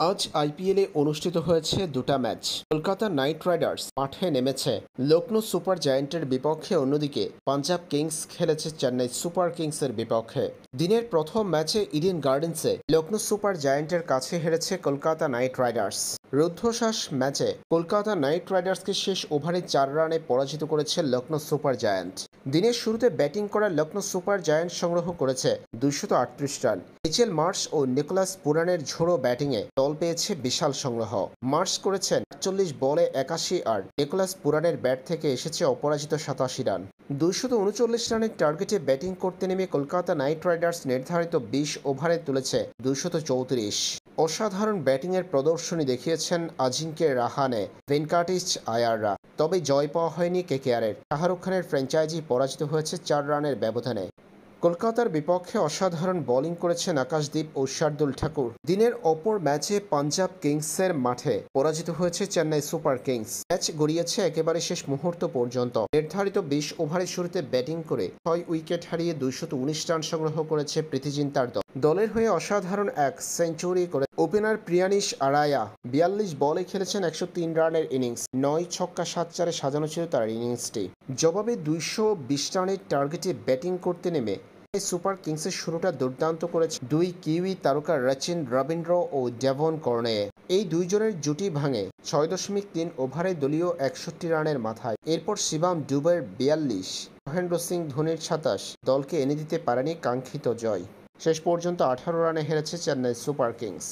আজ আইপিএলে অনুষ্ঠিত হয়েছে দুটা ম্যাচ। কলকাতা নাইট রাইডার্স মাঠে নেমেছে লখনৌ সুপার জায়ান্টের বিপক্ষে, অন্যদিকে পাঞ্জাব কিংস খেলেছে চেন্নাই সুপার কিংসের বিপক্ষে। দিনের প্রথম ম্যাচে ইডেন গার্ডেন্সে লখনৌ সুপার জায়ান্টের কাছে হেরেছে কলকাতা নাইট রাইডার্স। রুদ্ধশ্বাস ম্যাচে কলকাতা নাইট রাইডার্সকে শেষ ওভারে 4 রানে পরাজিত করেছে লখনৌ সুপার জায়ান্ট। দিনের শুরুতে ব্যাটিং করা লখনৌ সুপার জায়ান্ট সংগ্রহ করেছে 238 রান। মিচেল মার্শ ও নিকোলাস পুরানের ঝোড়ো ব্যাটিংয়ে দল পেয়েছে বিশাল সংগ্রহ। মার্শ করেছেন 48 বলে 81 আর নিকোলাস পুরানের ব্যাট থেকে এসেছে অপরাজিত 87 রান। 239 রানের টার্গেটে ব্যাটিং করতে নেমে কলকাতা নাইট রাইডার্স নির্ধারিত 20 ওভারে তুলেছে 234। অসাধারণ ব্যাটিংয়ের প্রদর্শনী দেখিয়েছেন আজিঙ্কে রাহানে, ভেঙ্কাটিস আয়াররা। তবে জয় পাওয়া হয়নি কেকেআরের। শাহরুখ খানের ফ্র্যাঞ্চাইজি পরাজিত হয়েছে 4 রানের ব্যবধানে। কলকাতার বিপক্ষে অসাধারণ বোলিং করেছেন আকাশদীপ ও শার্দুল ঠাকুর। দিনের অপর ম্যাচে পাঞ্জাব কিংসের মাঠে পরাজিত হয়েছে চেন্নাই সুপার কিংস। ম্যাচ গড়িয়েছে একেবারে শেষ মুহূর্ত পর্যন্ত। নির্ধারিত 20 ওভারের শুরুতে ব্যাটিং করে 6 উইকেট হারিয়ে 219 রান সংগ্রহ করেছে প্রীতি জিন্তার দল। দলের হয়ে অসাধারণ এক সেঞ্চুরি করে ওপেনার প্রিয়ানিশ আরায়া 42 বলে খেলেছেন 103 রানের ইনিংস। 9 ছক্কা 7 চারে সাজানো ছিল তার ইনিংসটি। জবাবে 220 রানের টার্গেটে ব্যাটিং করতে নেমে সুপার কিংসের শুরুটা দুর্দান্ত করেছে দুই কিউই তারকা রচিন রবীন্দ্র ও ডেভন কর্নে। এই দুইজনের জুটি ভাঙে 6.3 ওভারে দলীয় 61 রানের মাথায়। এরপর শিবাম ডুবের 42, মহেন্দ্র সিং ধোনির 27 দলকে এনে দিতে পারেনি কাঙ্ক্ষিত জয়। শেষ পর্যন্ত 18 রানে হেরেছে চেন্নাই সুপার কিংস।